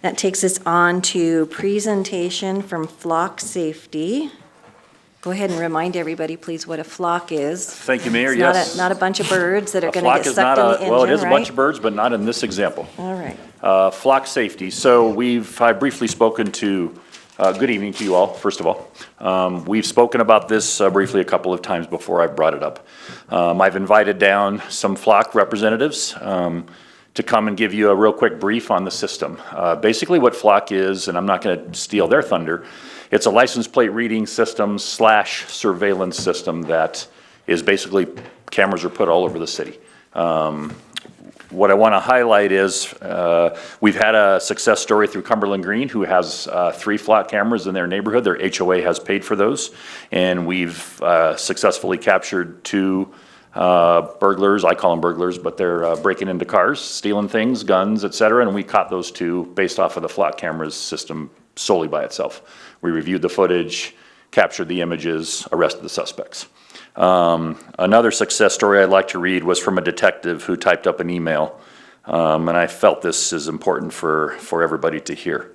That takes us on to presentation from Flock Safety. Go ahead and remind everybody, please, what a flock is. Thank you, Mayor. It's Yes. not a bunch of birds that are going to Flock get is sucked not in a, the engine, well, it is right? a bunch of birds, but not in this example. All right. Flock safety. So I've briefly spoken to, good evening to you all, first of all. We've spoken about this briefly a couple of times before I brought it up. I've invited down some flock representatives to come and give you a real quick brief on the system. Basically what flock is, and I'm not going to steal their thunder, it's a license plate reading system / surveillance system that is basically cameras are put all over the city. What I want to highlight is we've had a success story through Cumberland Green, who has 3 flock cameras in their neighborhood. Their HOA has paid for those, and we've successfully captured 2 burglars. I call them burglars, but they're breaking into cars, stealing things, guns, etc. And we caught those 2 based off of the flock cameras system solely by itself. We reviewed the footage, captured the images, arrested the suspects. Another success story I'd like to read was from a detective who typed up an email, and I felt this is important for everybody to hear.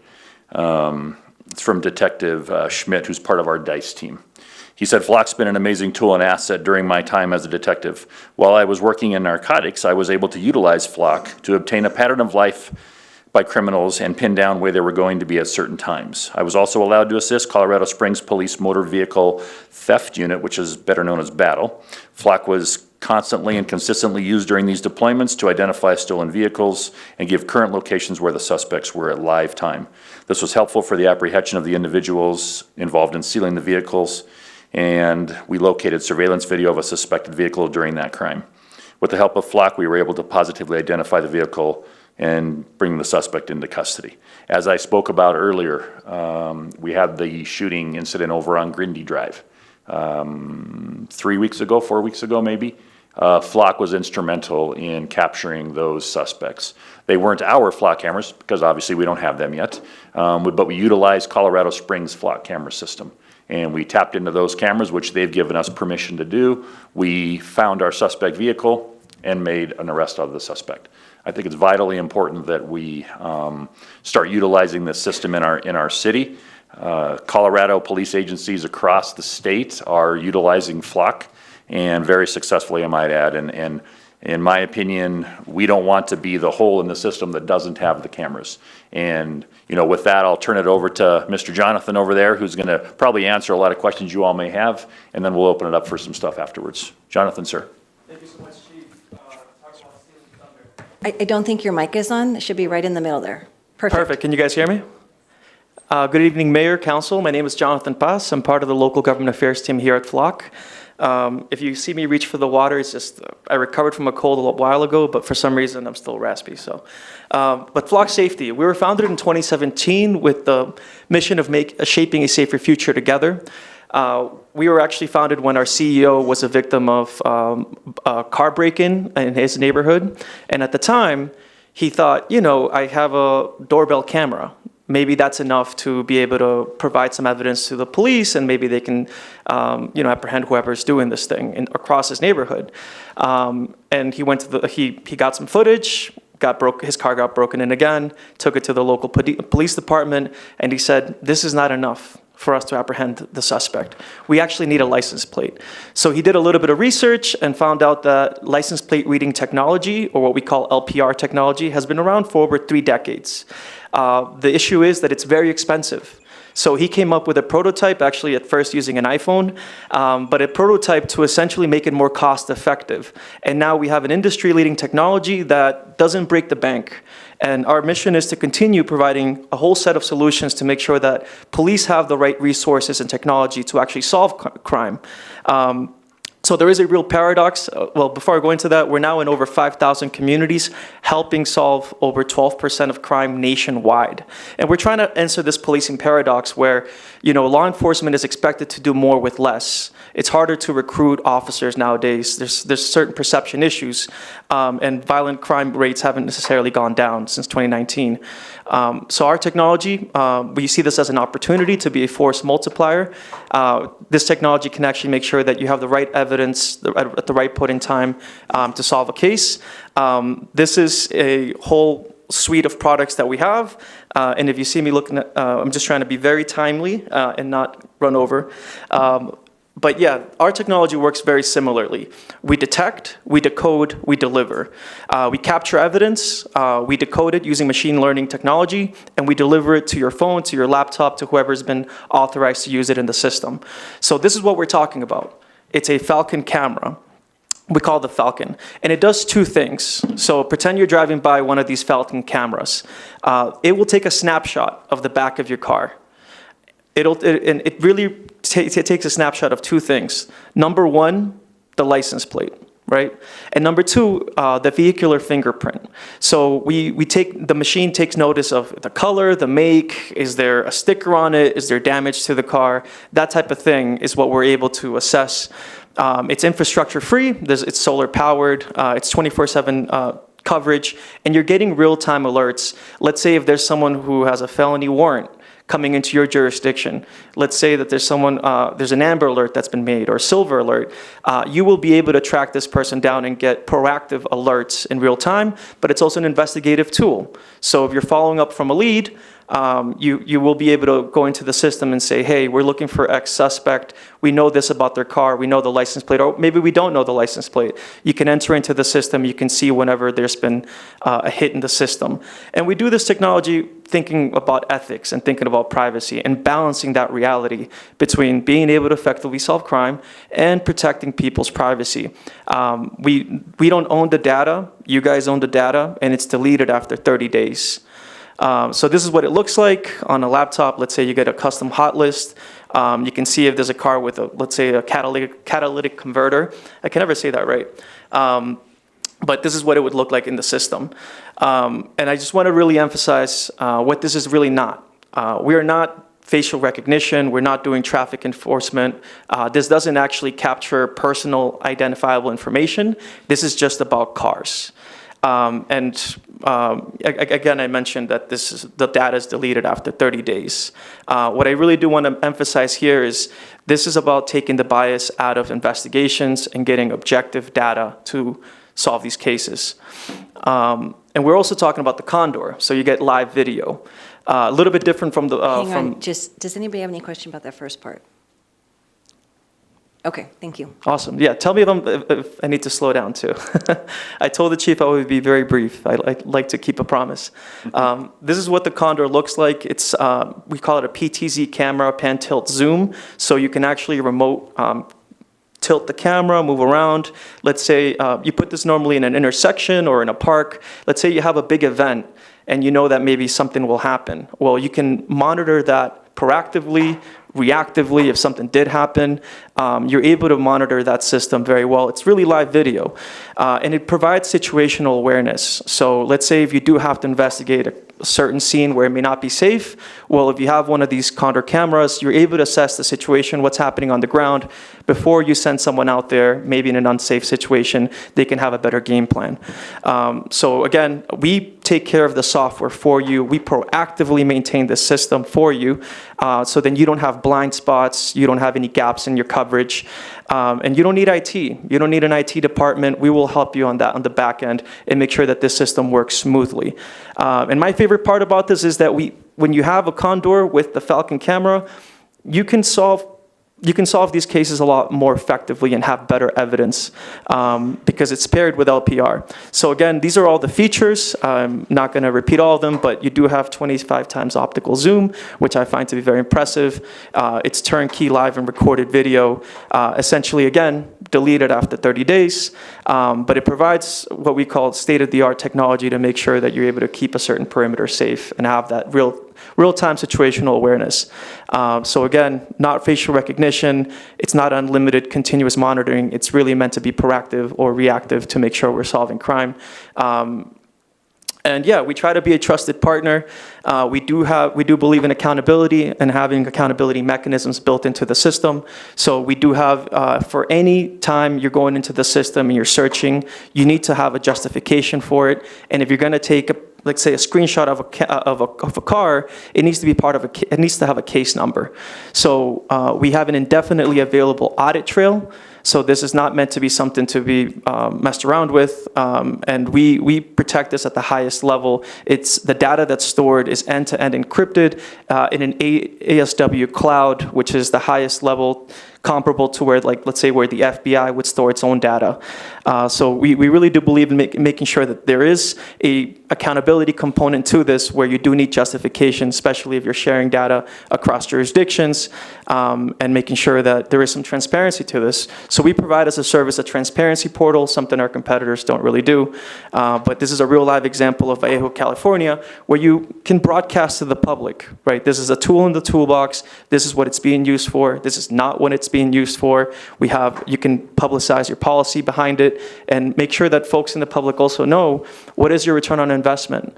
It's from Detective Schmidt, who's part of our DICE team. He said, "Flock's been an amazing tool and asset during my time as a detective. While I was working in narcotics, I was able to utilize Flock to obtain a pattern of life by criminals and pin down where they were going to be at certain times. I was also allowed to assist Colorado Springs Police Motor Vehicle Theft Unit, which is better known as Battle. Flock was constantly and consistently used during these deployments to identify stolen vehicles and give current locations where the suspects were at live time. This was helpful for the apprehension of the individuals involved in stealing the vehicles, and we located surveillance video of a suspected vehicle during that crime. With the help of Flock, we were able to positively identify the vehicle and bring the suspect into custody. As I spoke about earlier, we had the shooting incident over on Grindy Drive. 3 weeks ago, 4 weeks ago maybe, Flock was instrumental in capturing those suspects. They weren't our Flock cameras, because obviously we don't have them yet, but we utilized Colorado Springs Flock camera system. And we tapped into those cameras, which they've given us permission to do. We found our suspect vehicle and made an arrest of the suspect. I think it's vitally important that we start utilizing this system in our city. Colorado police agencies across the state are utilizing Flock, and very successfully, I might add. And in my opinion, we don't want to be the hole in the system that doesn't have the cameras. And with that, I'll turn it over to Mr. Jonathan over there, who's going to probably answer a lot of questions you all may have, and then we'll open it up for some stuff afterwards. Jonathan, sir. Thank you so much, Chief. I don't think your mic is on. It should be right in the middle there. Perfect. Can you guys hear me? Good evening, Mayor, Council. My name is Jonathan Paz. I'm part of the local government affairs team here at Flock. If you see me reach for the water, it's just I recovered from a cold a while ago, but for some reason I'm still raspy. But Flock Safety, we were founded in 2017 with the mission of shaping a safer future together. We were actually founded when our CEO was a victim of a car break-in in his neighborhood. And at the time, he thought, I have a doorbell camera. Maybe that's enough to be able to provide some evidence to the police, and maybe they can, apprehend whoever's doing this thing across his neighborhood. And he went to he got some footage. His car got broken in again, took it to the local police department, and he said, "This is not enough for us to apprehend the suspect. We actually need a license plate." So he did a little bit of research and found out that license plate reading technology, or what we call LPR technology, has been around for over 3 decades. The issue is that it's very expensive. So he came up with a prototype, actually at first using an iPhone, but a prototype to essentially make it more cost effective. And now we have an industry-leading technology that doesn't break the bank. And our mission is to continue providing a whole set of solutions to make sure that police have the right resources and technology to actually solve crime. So there is a real paradox. Well, before I go into that, we're now in over 5,000 communities, helping solve over 12% of crime nationwide. And we're trying to answer this policing paradox where, law enforcement is expected to do more with less. It's harder to recruit officers nowadays. There's certain perception issues, and violent crime rates haven't necessarily gone down since 2019. So our technology, we see this as an opportunity to be a force multiplier. This technology can actually make sure that you have the right evidence at the right point in time to solve a case. This is a whole suite of products that we have. And if you see me looking at, I'm just trying to be very timely and not run over. But yeah, our technology works very similarly. We detect, we decode, we deliver. We capture evidence, we decode it using machine learning technology, and we deliver it to your phone, to your laptop, to whoever's been authorized to use it in the system. So this is what we're talking about. It's a Falcon camera. We call it the Falcon. And it does two things. So pretend you're driving by one of these Falcon cameras. It will take a snapshot of the back of your car. It really takes a snapshot of two things. Number one, the license plate, right? And number two, the vehicular fingerprint. So the machine takes notice of the color, the make, is there a sticker on it, is there damage to the car? That type of thing is what we're able to assess. It's infrastructure free, it's solar powered, it's 24/7 coverage, and you're getting real-time alerts. Let's say if there's someone who has a felony warrant coming into your jurisdiction. Let's say that there's there's an Amber Alert that's been made or a Silver Alert. You will be able to track this person down and get proactive alerts in real time, but it's also an investigative tool. So if you're following up from a lead, you will be able to go into the system and say, hey, we're looking for X suspect. We know this about their car. We know the license plate, or maybe we don't know the license plate. You can enter into the system. You can see whenever there's been a hit in the system. And we do this technology thinking about ethics and thinking about privacy and balancing that reality between being able to effectively solve crime and protecting people's privacy. We don't own the data. You guys own the data, and it's deleted after 30 days. So this is what it looks like on a laptop. Let's say you get a custom hot list. You can see if there's a car with let's say a catalytic converter. I can never say that right. But this is what it would look like in the system. And I just want to really emphasize what this is really not. We are not facial recognition. We're not doing traffic enforcement. This doesn't actually capture personal identifiable information. This is just about cars. Again, I mentioned that the data is deleted after 30 days. What I really do want to emphasize here is this is about taking the bias out of investigations and getting objective data to solve these cases. And we're also talking about the Condor, so you get live video. A little bit different from the... Hang on, does anybody have any question about that first part? Okay, thank you. Awesome. Yeah, tell me if I need to slow down too. I told the chief I would be very brief. I like to keep a promise. This is what the Condor looks like. It's we call it a PTZ camera, pan tilt zoom. So you can actually remote tilt the camera, move around. Let's say you put this normally in an intersection or in a park. Let's say you have a big event and you know that maybe something will happen. Well, you can monitor that proactively, reactively. If something did happen, you're able to monitor that system very well. It's really live video, and it provides situational awareness. So let's say if you do have to investigate a certain scene where it may not be safe, well, if you have one of these Condor cameras, you're able to assess the situation, what's happening on the ground, before you send someone out there, maybe in an unsafe situation, they can have a better game plan. So again, we take care of the software for you. We proactively maintain the system for you, so then you don't have blind spots, you don't have any gaps in your coverage, and you don't need IT. You don't need an IT department. We will help you on that on the back end and make sure that this system works smoothly. And my favorite part about this is that when you have a Condor with the Falcon camera, you can solve these cases a lot more effectively and have better evidence because it's paired with LPR. So again, these are all the features. I'm not going to repeat all of them, but you do have 25 times optical zoom, which I find to be very impressive. It's turnkey live and recorded video, essentially, again, deleted after 30 days. But it provides what we call state-of-the-art technology to make sure that you're able to keep a certain perimeter safe and have that real-time situational awareness. So again, not facial recognition. It's not unlimited continuous monitoring. It's really meant to be proactive or reactive to make sure we're solving crime. And yeah, we try to be a trusted partner. We do believe in accountability and having accountability mechanisms built into the system. So we do have, for any time you're going into the system and you're searching, you need to have a justification for it. And if you're going to take let's say a screenshot of a car, it needs to be it needs to have a case number. So we have an indefinitely available audit trail. So this is not meant to be something to be messed around with, and we protect this at the highest level. It's the data that's stored is end-to-end encrypted in an ASW cloud, which is the highest level comparable to where, like, let's say where the FBI would store its own data. So we really do believe in making sure that there is a accountability component to this where you do need justification, especially if you're sharing data across jurisdictions, and making sure that there is some transparency to this. So we provide as a service a transparency portal, something our competitors don't really do. But this is a real live example of Vallejo, California, where you can broadcast to the public, right? This is a tool in the toolbox. This is what it's being used for. This is not what it's being used for. You can publicize your policy behind it and make sure that folks in the public also know what is your return on investment.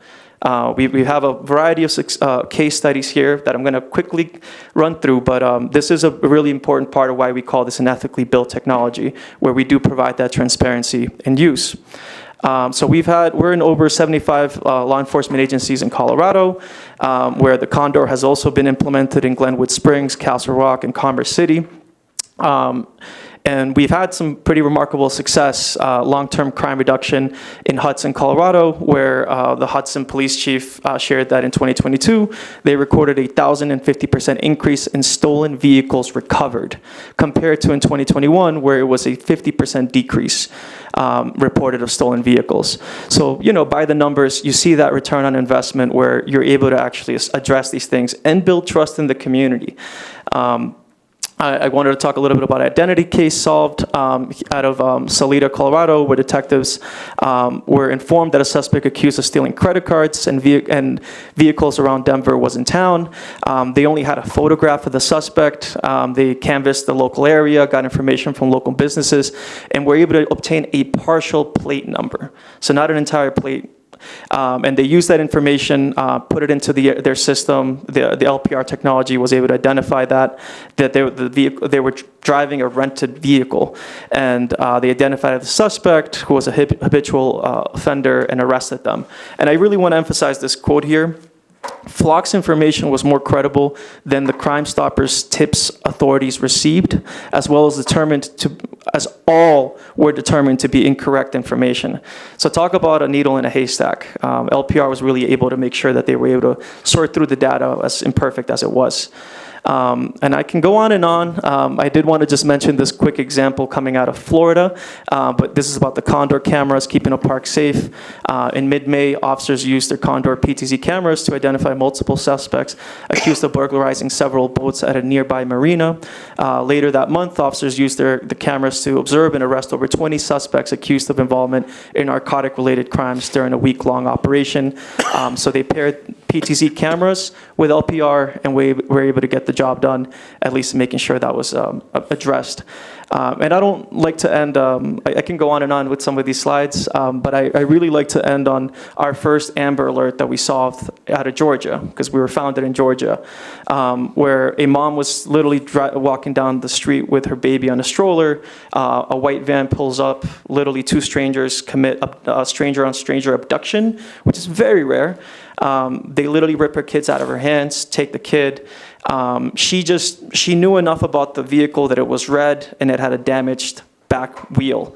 We have a variety of case studies here that I'm going to quickly run through, but this is a really important part of why we call this an ethically built technology, where we do provide that transparency and use. So we're in over 75 law enforcement agencies in Colorado, where the Condor has also been implemented in Glenwood Springs, Castle Rock, and Commerce City. And we've had some pretty remarkable success, long-term crime reduction in Hudson, Colorado, where the Hudson Police Chief shared that in 2022, they recorded a 1,050% increase in stolen vehicles recovered, compared to in 2021, where it was a 50% decrease reported of stolen vehicles. So, by the numbers, you see that return on investment where you're able to actually address these things and build trust in the community. I wanted to talk a little bit about an identity case solved out of Salida, Colorado, where detectives were informed that a suspect accused of stealing credit cards and vehicles around Denver was in town. They only had a photograph of the suspect. They canvassed the local area, got information from local businesses, and were able to obtain a partial plate number. So not an entire plate. And they used that information, put it into their system. The LPR technology was able to identify that they were driving a rented vehicle, and they identified the suspect, who was a habitual offender, and arrested them. And I really want to emphasize this quote here. Flock's information was more credible than the Crime Stoppers tips authorities received, as well as all were determined to be incorrect information. So talk about a needle in a haystack. LPR was really able to make sure that they were able to sort through the data, as imperfect as it was. And I can go on and on. I did want to just mention this quick example coming out of Florida, but this is about the Condor cameras keeping a park safe. In mid-May, officers used their Condor PTZ cameras to identify multiple suspects accused of burglarizing several boats at a nearby marina. Later that month, officers used the cameras to observe and arrest over 20 suspects accused of involvement in narcotic-related crimes during a week-long operation. So they paired PTZ cameras with LPR, and we were able to get the job done, at least making sure that was addressed. And I don't like to end, I can go on and on with some of these slides, but I really like to end on our first Amber Alert that we solved out of Georgia, because we were founded in Georgia, where a mom was literally walking down the street with her baby on a stroller. A white van pulls up, literally two strangers commit a stranger-on-stranger abduction, which is very rare. They literally rip her kids out of her hands, take the kid. She knew enough about the vehicle that it was red and it had a damaged back wheel.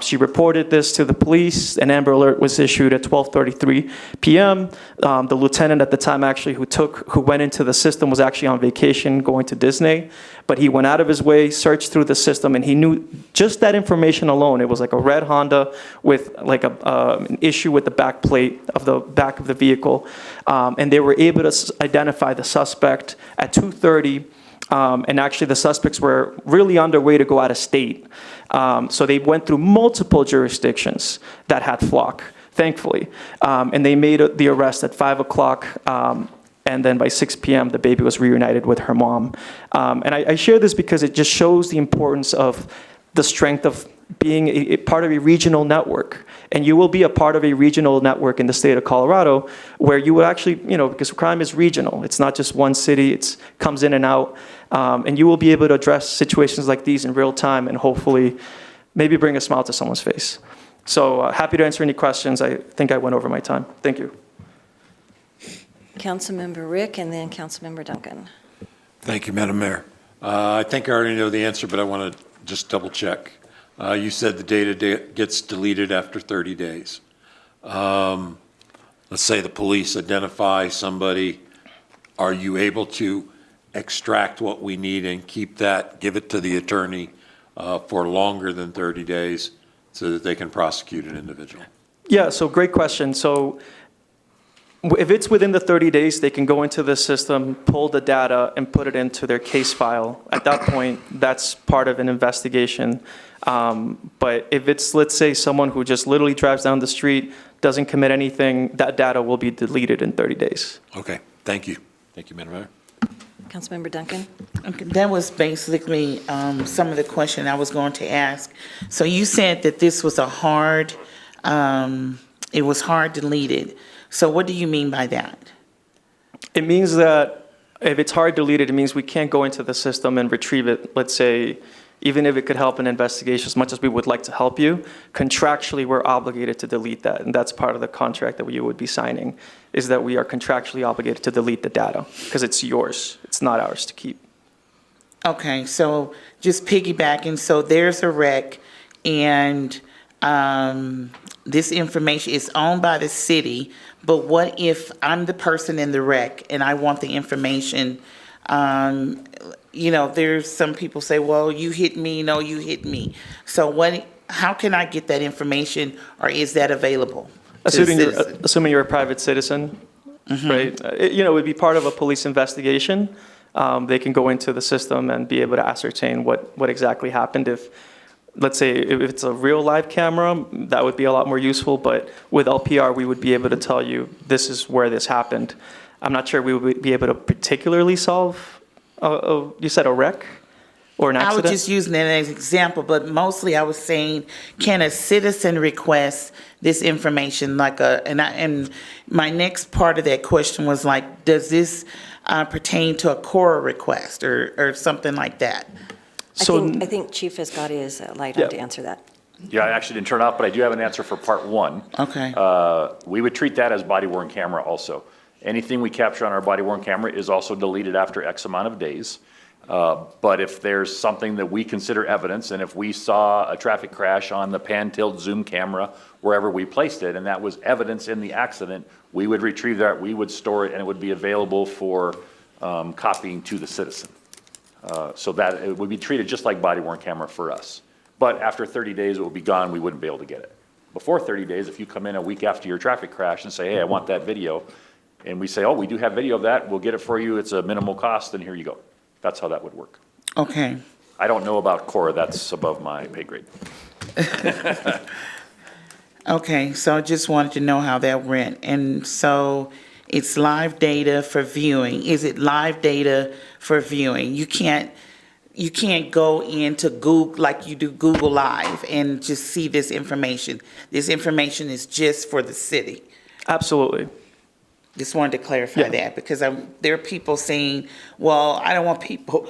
She reported this to the police. An Amber Alert was issued at 12:33 p.m. The lieutenant at the time who went into the system was actually on vacation going to Disney, but he went out of his way, searched through the system, and he knew just that information alone. It was like a red Honda with like an issue with the back plate of the back of the vehicle, and they were able to identify the suspect at 2:30. And actually, the suspects were really on their way to go out of state. So they went through multiple jurisdictions that had Flock, thankfully. And they made the arrest at 5 o'clock. And then by 6 p.m., the baby was reunited with her mom. And I share this because it just shows the importance of the strength of being a part of a regional network. And you will be a part of a regional network in the state of Colorado where you will actually, because crime is regional. It's not just one city. It comes in and out. And you will be able to address situations like these in real time and hopefully maybe bring a smile to someone's face. So happy to answer any questions. I think I went over my time. Thank you. Councilmember Rick and then Councilmember Duncan. Thank you, Madam Mayor. I think I already know the answer, but I want to just double check. You said the data gets deleted after 30 days. Let's say the police identify somebody. Are you able to extract what we need and keep that, give it to the attorney for longer than 30 days so that they can prosecute an individual? Yeah, so great question. So if it's within the 30 days, they can go into the system, pull the data, and put it into their case file. At that point, that's part of an investigation. But if it's, let's say, someone who just literally drives down the street, doesn't commit anything, that data will be deleted in 30 days. Okay, thank you. Thank you, Madam Mayor. Councilmember Duncan? Okay, that was basically some of the question I was going to ask. So you said that this was it was hard deleted. So what do you mean by that? It means that if it's hard deleted, it means we can't go into the system and retrieve it, let's say, even if it could help an investigation, as much as we would like to help you, contractually, we're obligated to delete that. And that's part of the contract that we would be signing, is that we are contractually obligated to delete the data, because it's yours. It's not ours to keep. Okay, so just piggybacking, so there's a wreck, and this information is owned by the city, but what if I'm the person in the wreck and I want the information? There's some people say, well, you hit me, no, you hit me. So how can I get that information, or is that available? Assuming you're a private citizen, right? It would be part of a police investigation. They can go into the system and be able to ascertain what exactly happened. If, let's say, if it's a real live camera, that would be a lot more useful. But with LPR, we would be able to tell you, this is where this happened. I'm not sure we would be able to particularly solve, you said a wreck or an accident? I was just using it as an example, but mostly I was saying, can a citizen request this information and my next part of that question was like, does this pertain to a core request or something like that? I think Chief has got his light on to answer that. Yeah, I actually didn't turn off, but I do have an answer for part one. Okay. We would treat that as body-worn camera also. Anything we capture on our body-worn camera is also deleted after X amount of days. But if there's something that we consider evidence, and if we saw a traffic crash on the pan-tilt zoom camera, wherever we placed it, and that was evidence in the accident, we would retrieve that, we would store it, and it would be available for copying to the citizen. So that it would be treated just like body-worn camera for us. But after 30 days, it would be gone, we wouldn't be able to get it. Before 30 days, if you come in a week after your traffic crash and say, hey, I want that video, and we say, oh, we do have video of that, we'll get it for you, it's a minimal cost, and here you go. That's how that would work. Okay. I don't know about Cora, that's above my pay grade. Okay, so I just wanted to know how that went. And so it's live data for viewing. Is it live data for viewing? You can't go into Google like you do Google Live and just see this information. This information is just for the city. Absolutely. Just wanted to clarify that, because there are people saying, well, I don't want people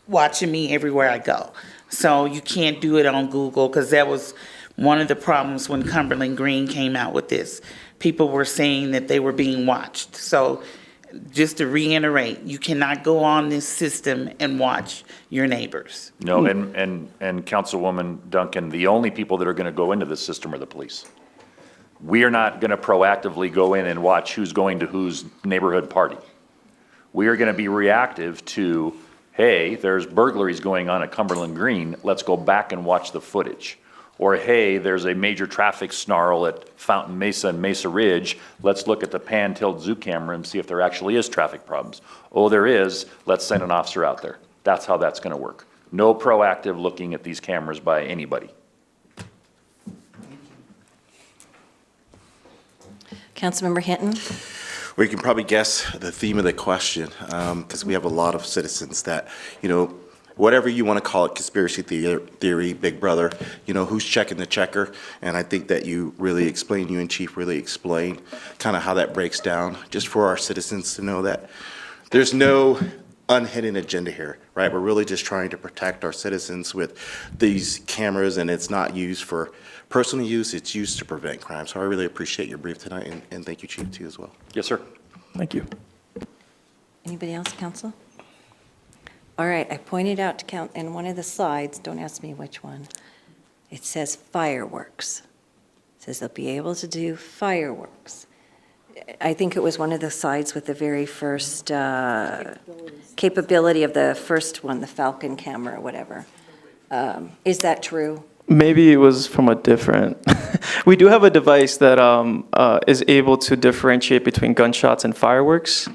watching me everywhere I go. So you can't do it on Google, because that was one of the problems when Cumberland Green came out with this. People were saying that they were being watched. So just to reiterate, you cannot go on this system and watch your neighbors. No, and Councilwoman Duncan, the only people that are going to go into this system are the police. We are not going to proactively go in and watch who's going to whose neighborhood party. We are going to be reactive to, hey, there's burglaries going on at Cumberland Green, let's go back and watch the footage. Or, hey, there's a major traffic snarl at Fountain Mesa and Mesa Ridge, let's look at the pan-tilt zoom camera and see if there actually is traffic problems. Oh, there is, let's send an officer out there. That's how that's going to work. No proactive looking at these cameras by anybody. Councilmember Hinton? Well, you can probably guess the theme of the question, because we have a lot of citizens that, whatever you want to call it, conspiracy theory, Big Brother, who's checking the checker. And I think that you and Chief really explained kind of how that breaks down, just for our citizens to know that there's no unhidden agenda here, right? We're really just trying to protect our citizens with these cameras, and it's not used for personal use, it's used to prevent crime. So I really appreciate your brief tonight, and thank you, Chief, too, as well. Yes, sir. Thank you. Anybody else, council? All right, I pointed out to count in one of the slides, don't ask me which one. It says fireworks. It says they'll be able to do fireworks. I think it was one of the slides with the very first capability of the first one, the Falcon camera or whatever. Is that true? Maybe it was from a different. We do have a device that is able to differentiate between gunshots and fireworks.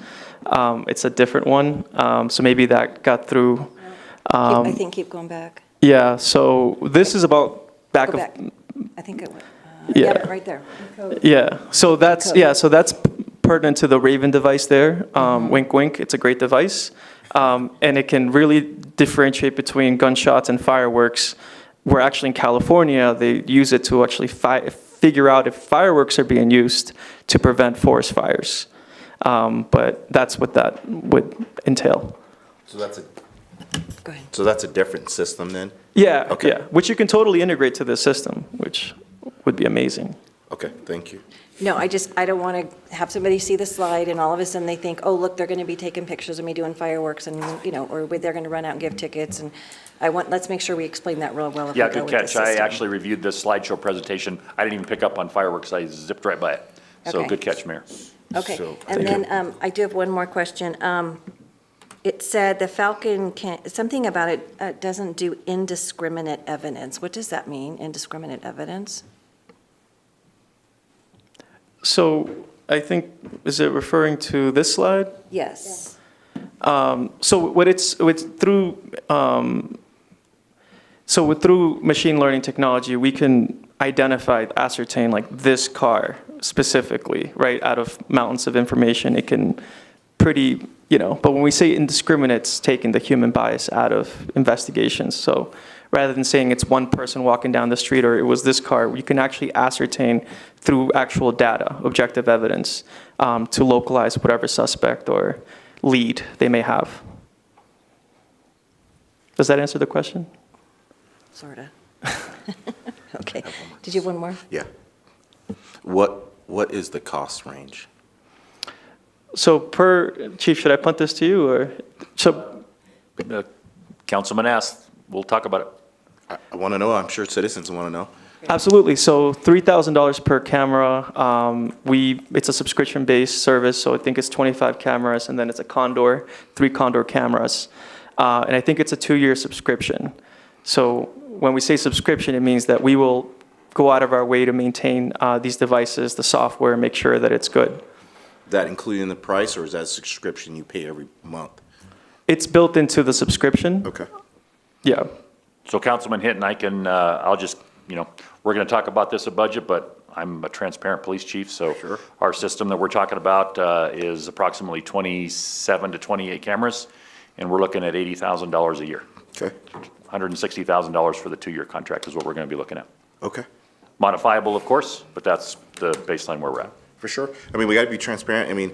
It's a different one, so maybe that got through. I think keep going back. Yeah, so this is about back Go of. back. I think it went. Yeah. Yeah, right there. Yeah, so that's, Code. so that's pertinent to the Raven device there. Wink, wink, it's a great device. And it can really differentiate between gunshots and fireworks, where actually in California, they use it to actually figure out if fireworks are being used to prevent forest fires. But that's what that would entail. So that's Go ahead. a different system then? Yeah, Okay. yeah, which you can totally integrate to this system, which would be amazing. Okay, thank you. No, I don't want to have somebody see the slide and all of a sudden they think, oh, look, they're going to be taking pictures of me doing fireworks and, or they're going to run out and give tickets. And let's make sure we explain that real well. If Yeah, we go good with the catch. I system. actually reviewed this slideshow presentation. I didn't even pick up on fireworks. I zipped right by it. So Okay. good catch, Mayor. Okay, So- and then I do have one more question. It said the Falcon something about it doesn't do indiscriminate evidence. What does that mean, indiscriminate evidence? So I think, is it referring to this slide? Yes. So through machine learning technology, we can ascertain like this car specifically, right, out of mountains of information. It can pretty, but when we say indiscriminate, it's taking the human bias out of investigations. So rather than saying it's one person walking down the street or it was this car, you can actually ascertain through actual data, objective evidence, to localize whatever suspect or lead they may have. Does that answer the question? Sort of. Okay. Did you have one more? Yeah. What is the cost range? So Chief, should I punt this to you or? So The councilman asked. We'll talk about it. I want to know, I'm sure citizens want to know. absolutely. So $3,000 per camera. It's a subscription-based service, so I think it's 25 cameras, and then it's a Condor, 3 Condor cameras. And I think it's a 2-year subscription. So when we say subscription, it means that we will go out of our way to maintain these devices, the software, make sure that it's good. That including the price, or is that a subscription you pay every month? It's built into the subscription. Okay. Yeah. So Councilman Hinton, I'll just, we're going to talk about this at budget, but I'm a transparent police chief, so Sure. our system that we're talking about is approximately 27 to 28 cameras, and we're looking at $80,000 a year. Okay. $160,000 for the 2-year contract is what we're going to be looking at. Okay. Modifiable, of course, but that's the baseline where we're at. For sure. I mean, we got to be transparent. I mean,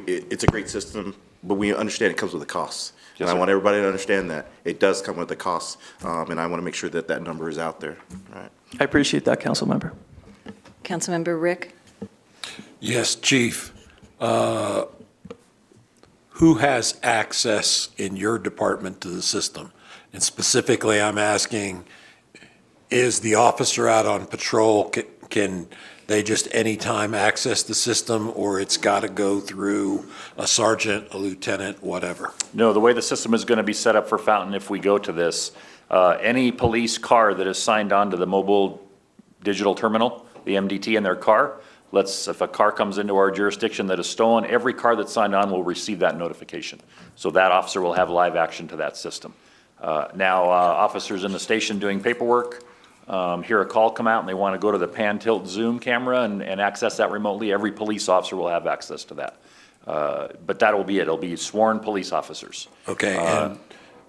it's a great system, but we understand it comes with a cost. Yes, And I sir. want everybody to understand that it does come with a cost, and I want to make sure that that number is out there. All right. I appreciate that, council member. Councilmember Rick? Yes, Chief. Who has access in your department to the system? And specifically, I'm asking, is the officer out on patrol, can they just anytime access the system, or it's got to go through a sergeant, a lieutenant, whatever? No, the way the system is going to be set up for Fountain, if we go to this, any police car that is signed on to the mobile digital terminal, the MDT in their car, if a car comes into our jurisdiction that is stolen, every car that's signed on will receive that notification. So that officer will have live action to that system. Now, officers in the station doing paperwork, hear a call come out and they want to go to the pan tilt zoom camera and access that remotely, every police officer will have access to that. But that will be it. It'll be sworn police officers. Okay,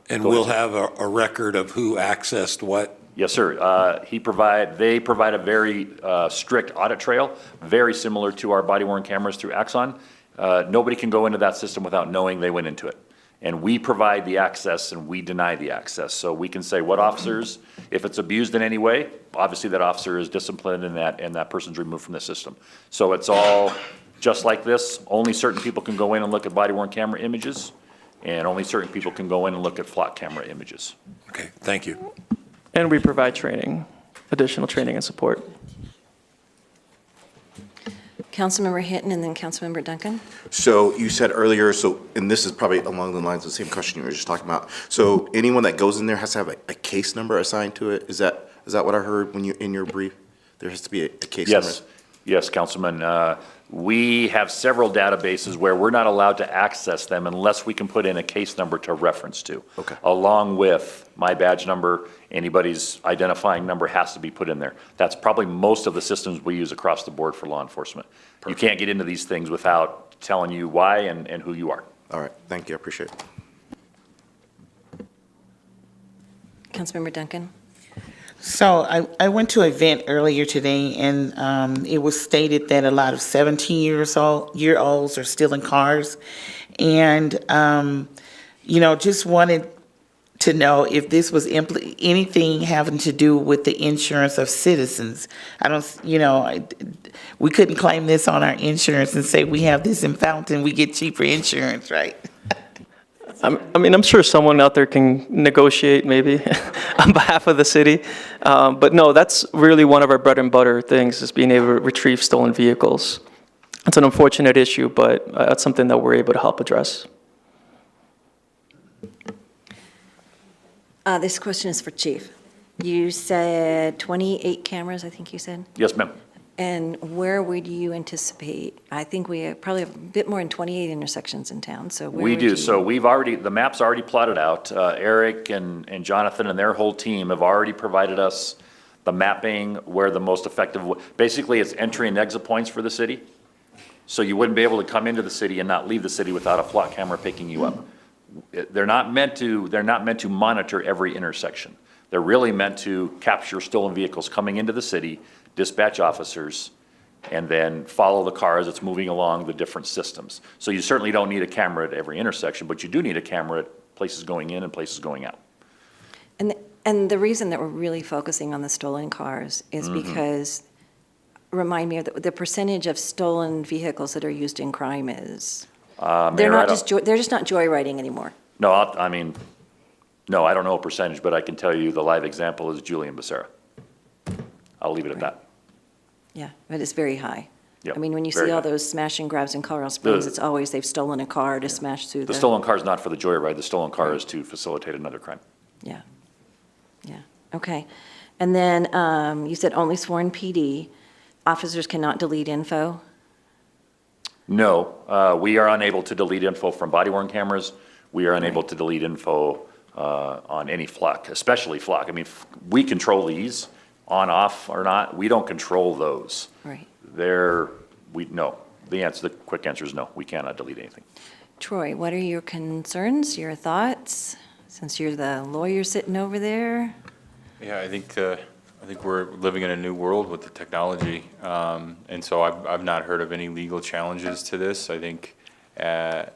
and we'll have a record of who accessed what? Yes, sir. They provide a very strict audit trail, very similar to our body-worn cameras through Axon. Nobody can go into that system without knowing they went into it. And we provide the access and we deny the access. So we can say what officers, if it's abused in any way, obviously that officer is disciplined and that person's removed from the system. So it's all just like this. Only certain people can go in and look at body-worn camera images. and only certain people can go in and look at flock camera images. Okay, thank you. And we provide training, additional training and support. Councilmember Hinton and then Councilmember Duncan. So you said earlier, and this is probably along the lines of the same question you were just talking about. So anyone that goes in there has to have a case number assigned to it? Is that what I heard when you, in your brief? There has to be a case number? Yes, Councilman. We have several databases where we're not allowed to access them unless we can put in a case number to reference to. Okay. Along with my badge number, anybody's identifying number has to be put in there. That's probably most of the systems we use across the board for law enforcement. You can't get into these things without telling you why and who you are. All right, thank you, I appreciate it. Councilmember Duncan. So I went to an event earlier today, and it was stated that a lot of 17-year-olds are stealing cars. And, just wanted to know if this was anything having to do with the insurance of citizens. We couldn't claim this on our insurance and say we have this in Fountain, we get cheaper insurance, right? I'm sure someone out there can negotiate maybe on behalf of the city. But no, that's really one of our bread and butter things is being able to retrieve stolen vehicles. It's an unfortunate issue, but that's something that we're able to help address. This question is for Chief. You said 28 cameras, I think you said? Yes, ma'am. And where would you anticipate? I think we probably have a bit more than 28 intersections in town, so where We would do. you- So the map's already plotted out. Eric and Jonathan and their whole team have already provided us the mapping where the most effective, basically it's entry and exit points for the city. So you wouldn't be able to come into the city and not leave the city without a flock camera picking you up. They're not meant to monitor every intersection. They're really meant to capture stolen vehicles coming into the city, dispatch officers, and then follow the car as it's moving along the different systems. So you certainly don't need a camera at every intersection, but you do need a camera at places going in and places going out. And the reason that we're really focusing on the stolen cars is because, remind me of the percentage of stolen vehicles that are used in crime is, they're Mayor, not just, they're just not joyriding anymore. No, no, I don't know a percentage, but I can tell you the live example is Julian Becerra. I'll leave it at that. Yeah, but it's very high. Yep, I mean, when you very see all high. those smash and grabs in Colorado Springs, The- it's always they've stolen a car to smash through The stolen car is not for the joyride. The stolen car is to facilitate another crime. Yeah, yeah, okay. And then you said only sworn PD, officers cannot delete info? No, we are unable to delete info from body-worn cameras. We are unable to delete info on any flock, especially flock. I mean, we control these, on, off, or not. We don't control those. Right. No. The quick answer is no. We cannot delete anything. Troy, what are your concerns, your thoughts, since you're the lawyer sitting over there? Yeah, I think we're living in a new world with the technology, and so I've not heard of any legal challenges to this. I think, as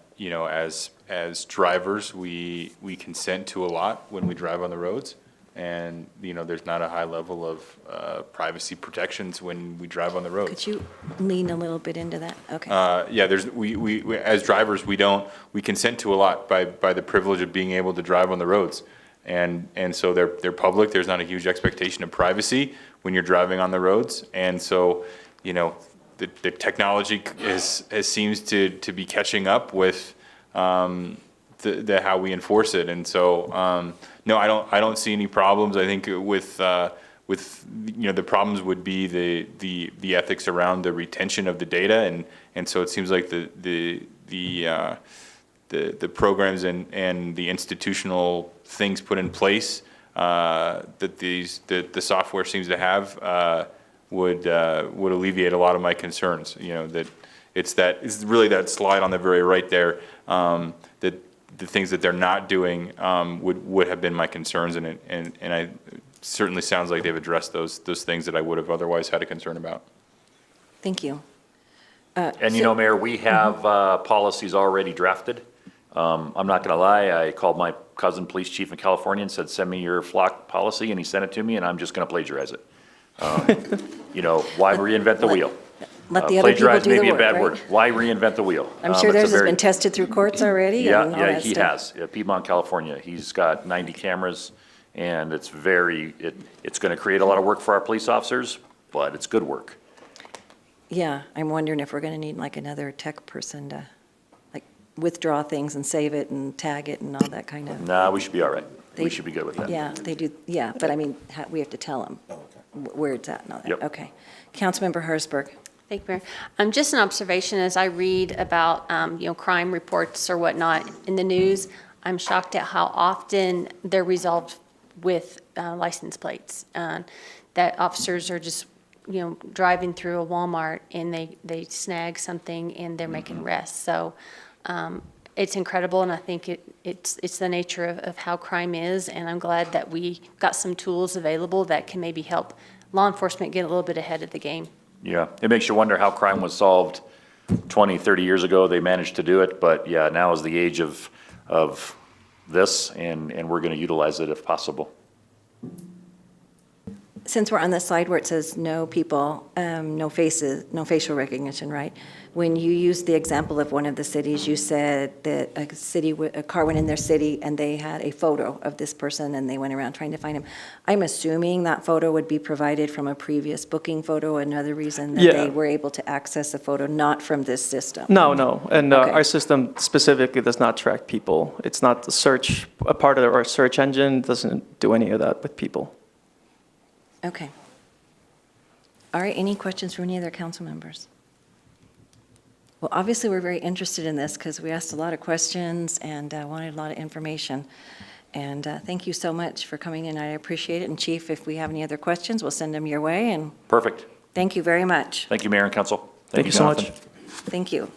drivers, we consent to a lot when we drive on the roads, and there's not a high level of privacy protections when we drive on the roads. Could you lean a little bit into that? Okay. Yeah, we as drivers, we consent to a lot by the privilege of being able to drive on the roads. And so they're public. There's not a huge expectation of privacy when you're driving on the roads. And so, the technology seems to be catching up with the how we enforce it. And so, no, I don't see any problems. I think with the problems would be the ethics around the retention of the data. And so it seems like the programs and the institutional things put in place that the software seems to have would alleviate a lot of my concerns. That it's really that slide on the very right there, that the things that they're not doing would have been my concerns, and I certainly sounds like they've addressed those things that I would have otherwise had a concern about. Thank you. And Mayor, we have policies already drafted. I'm not going to lie, I called my cousin, police chief in California, and said, send me your flock policy, and he sent it to me, and I'm just going to plagiarize it. Why reinvent the wheel? Let the other people plagiarize do may the be a work, bad right? word. Why reinvent the wheel? I'm It's sure a theirs has very- been tested through courts already Yeah, and all yeah, that he stuff. has. Piedmont, California. He's got 90 cameras, and it's going to create a lot of work for our police officers, but it's good work. Yeah, I'm wondering if we're going to need like another tech person to like withdraw things and save it and tag it and all that kind of. Nah, we should be all right. We They- should be good with that. Yeah, they do, yeah, but I mean, we have to tell them where it's at and all that. Yep. Okay. Councilmember Hertzberg. Thank you, Mayor. Just an observation, as I read about, crime reports or whatnot in the news, I'm shocked at how often they're resolved with license plates. That officers are just, driving through a Walmart and they snag something and they're making arrests. So it's incredible, and I think it's the nature of how crime is, and I'm glad that we got some tools available that can maybe help law enforcement get a little bit ahead of the game. Yeah, it makes you wonder how crime was solved 20, 30 years ago. They managed to do it, but yeah, now is the age of this, and we're going to utilize it if possible. Since we're on the slide where it says no people, no faces, no facial recognition, right? When you used the example of one of the cities, you said that a car went in their city and they had a photo of this person and they went around trying to find him. I'm assuming that photo would be provided from a previous booking photo, another reason that Yeah. they were able to access a photo, not from this system. No, and Okay. our system specifically does not track people. It's not the search, a part of our search engine doesn't do any of that with people. Okay. All right, any questions from any other council members? Well, obviously, we're very interested in this because we asked a lot of questions and wanted a lot of information. And thank you so much for coming in. I appreciate it. And Chief, if we have any other questions, we'll send them your way. And Perfect. thank you very much. Thank you, Mayor and Council. Thank you so much. Jonathan. Thank you.